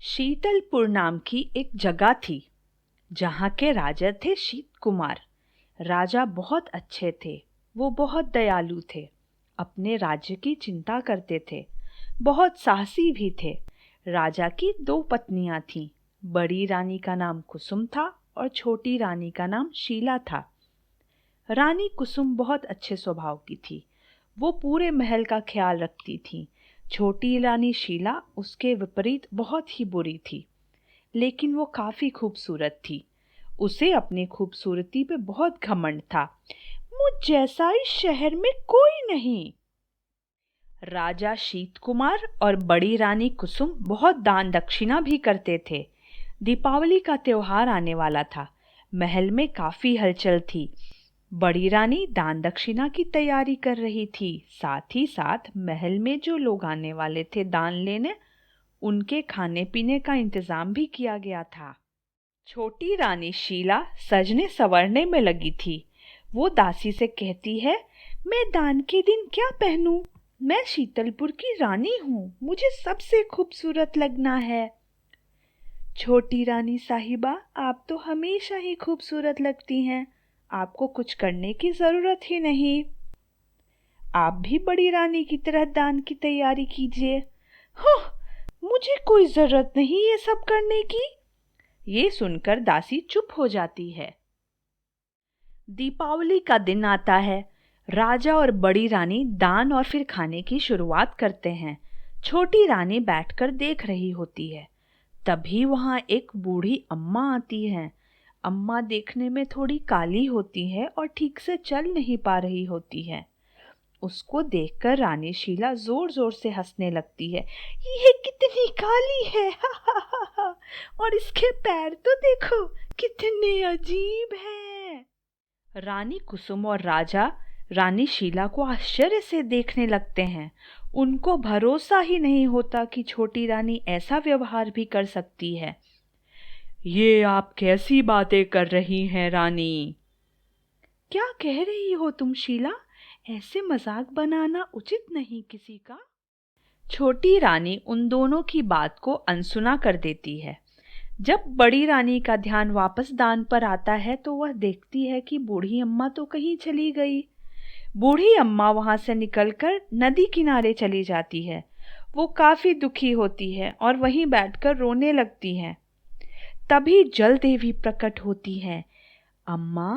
शीतलपुर नाम की एक जगह थी जहाँ के राजा थे शीत कुमार। राजा बहुत अच्छे थे। वो बहुत दयालु थे। अपने राज्य की चिंता करते थे। बहुत साहसी भी थे। राजा की 2 पत्नियां थीं। बड़ी रानी का नाम कुसुम था और छोटी रानी का नाम शीला था। रानी कुसुम बहुत अच्छे स्वभाव की थी। वो पूरे महल का ख्याल रखती थी। छोटी रानी शीला उसके विपरीत बहुत ही बुरी थी, लेकिन वो काफी खूबसूरत थी। उसे अपनी खूबसूरती पे बहुत घमंड था। मुझ जैसा इस शहर में कोई नहीं। राजा शीत कुमार और बड़ी रानी कुसुम बहुत दान दक्षिणा भी करते थे। दीपावली का त्योहार आने वाला था। महल में काफी हलचल थी। बड़ी रानी दान दक्षिणा की तैयारी कर रही थी। साथ ही साथ महल में जो लोग आने वाले थे दान लेने, उनके खाने पीने का इंतजाम भी किया गया था। छोटी रानी शीला सजने संवरने में लगी थी। वो दासी से कहती है, मैं दान के दिन क्या पहनूं? मैं शीतलपुर की रानी हूँ, मुझे सबसे खूबसूरत लगना है। छोटी रानी साहिबा, आप तो हमेशा ही खूबसूरत लगती हैं। आपको कुछ करने की जरूरत ही नहीं। आप भी बड़ी रानी की तरह दान की तैयारी कीजिए। हाँ, मुझे कोई जरूरत नहीं ये सब करने की। ये सुनकर दासी चुप हो जाती है। दीपावली का दिन आता है। राजा और बड़ी रानी दान और फिर खाने की शुरुआत करते हैं। छोटी रानी बैठकर देख रही होती है। तभी वहां एक बूढ़ी अम्मा आती है। अम्मा देखने में थोड़ी काली होती है और ठीक से चल नहीं पा रही होती है। उसको देखकर रानी शीला जोर जोर से हंसने लगती है। ये कितनी काली है और इसके पैर तो देखो कितने अजीब हैं। रानी कुसुम और राजा रानी शीला को आश्चर्य से देखने लगते हैं। उनको भरोसा ही नहीं होता कि छोटी रानी ऐसा व्यवहार भी कर सकती है। ये आप कैसी बातें कर रही हैं रानी? क्या कह रही हो तुम शीला? ऐसे मजाक बनाना उचित नहीं किसी का। छोटी रानी उन दोनों की बात को अनसुना कर देती है। जब बड़ी रानी का ध्यान वापस दान पर आता है तो वह देखती है कि बूढ़ी अम्मा तो कहीं चली गई। बूढ़ी अम्मा वहां से निकलकर नदी किनारे चली जाती है। वो काफी दुखी होती है और वहीं बैठकर रोने लगती है। तभी जल देवी प्रकट होती है। अम्मा,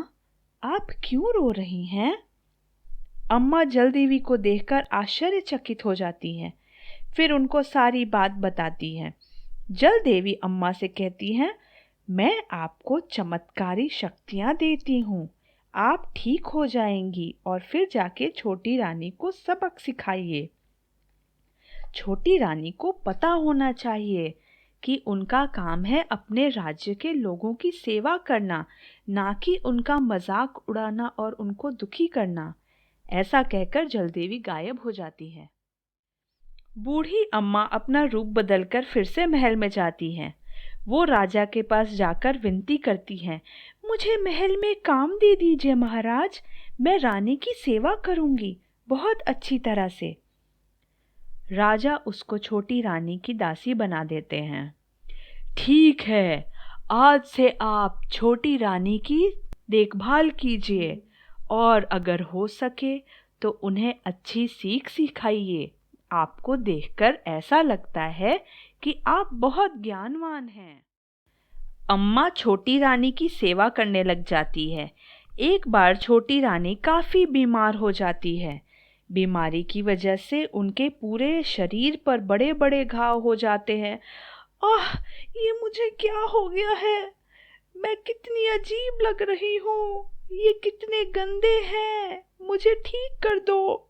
आप क्यों रो रही हैं? अम्मा जल देवी को देखकर आश्चर्यचकित हो जाती हैं। फिर उनको सारी बात बताती हैं। जल देवी अम्मा से कहती हैं, मैं आपको चमत्कारी शक्तियां देती हूँ। आप ठीक हो जाएंगी और फिर जाके छोटी रानी को सबक सिखाइए। छोटी रानी को पता होना चाहिए कि उनका काम है अपने राज्य के लोगों की सेवा करना, ना कि उनका मजाक उड़ाना और उनको दुखी करना। ऐसा कहकर जलदेवी गायब हो जाती है। बूढ़ी अम्मा अपना रूप बदलकर फिर से महल में जाती हैं। वो राजा के पास जाकर विनती करती हैं, मुझे महल में काम दे दीजिए महाराज। मैं रानी की सेवा करूंगी बहुत अच्छी तरह से। राजा उसको छोटी रानी की दासी बना देते हैं। ठीक है, आज से आप छोटी रानी की देखभाल कीजिए और अगर हो सके तो उन्हें अच्छी सीख सिखाइए। आपको देखकर ऐसा लगता है कि आप बहुत ज्ञानवान हैं। अम्मा छोटी रानी की सेवा करने लग जाती है। एक बार छोटी रानी काफी बीमार हो जाती है। बीमारी की वजह से उनके पूरे शरीर पर बड़े बड़े घाव हो जाते हैं। आह, ये मुझे क्या हो गया है? मैं कितनी अजीब लग रही हूँ। ये कितने गंदे हैं। मुझे ठीक कर दो।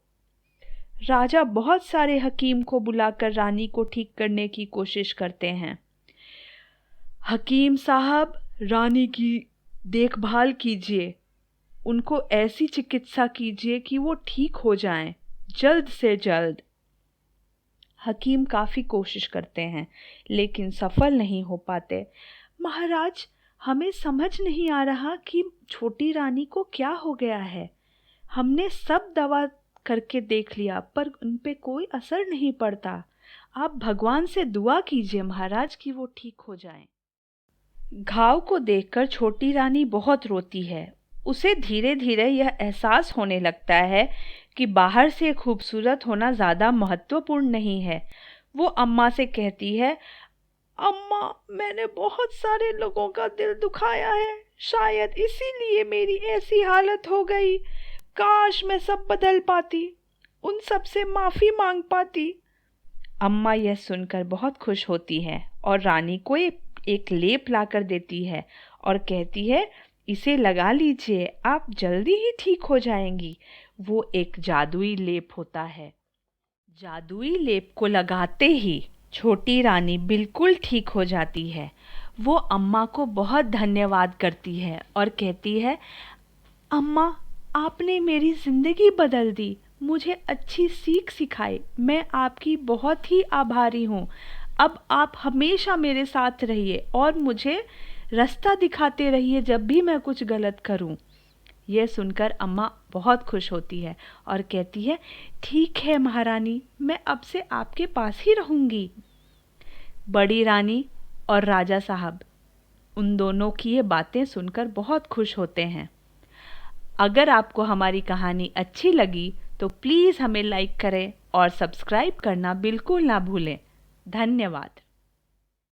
राजा बहुत सारे हकीम को बुलाकर रानी को ठीक करने की कोशिश करते हैं। हकीम साहब, रानी की देखभाल कीजिए। उनको ऐसी चिकित्सा कीजिए कि वो ठीक हो जाएं, जल्द से जल्द। हकीम काफी कोशिश करते हैं लेकिन सफल नहीं हो पाते। महाराज, हमें समझ नहीं आ रहा कि छोटी रानी को क्या हो गया है। हमने सब दवा करके देख लिया पर उन पे कोई असर नहीं पड़ता। आप भगवान से दुआ कीजिए महाराज कि वो ठीक हो जाएं। घाव को देखकर छोटी रानी बहुत रोती है। उसे धीरे धीरे यह एहसास होने लगता है कि बाहर से खूबसूरत होना ज़्यादा महत्वपूर्ण नहीं है। वो अम्मा से कहती है, अम्मा, मैंने बहुत सारे लोगों का दिल दुखाया है, शायद इसीलिए मेरी ऐसी हालत हो गई। काश मैं सब बदल पाती, उन सब से माफ़ी मांग पाती। अम्मा यह सुनकर बहुत खुश होती है और रानी को एक लेप लाकर देती है और कहती है, इसे लगा लीजिए, आप जल्दी ही ठीक हो जाएंगी। वो एक जादुई लेप होता है। जादुई लेप को लगाते ही छोटी रानी बिल्कुल ठीक हो जाती है। वो अम्मा को बहुत धन्यवाद करती है और कहती है, अम्मा, आपने मेरी ज़िंदगी बदल दी, मुझे अच्छी सीख सिखाई। मैं आपकी बहुत ही आभारी हूँ। अब आप हमेशा मेरे साथ रहिए और मुझे रास्ता दिखाते रहिए जब भी मैं कुछ गलत करूँ। यह सुनकर अम्मा बहुत खुश होती है और कहती है, ठीक है महारानी, मैं अब से आपके पास ही रहूँगी। बड़ी रानी और राजा साहब उन दोनों की ये बातें सुनकर बहुत खुश होते हैं। अगर आपको हमारी कहानी अच्छी लगी तो प्लीज़ हमें लाइक करें और सब्सक्राइब करना बिल्कुल ना भूलें। धन्यवाद।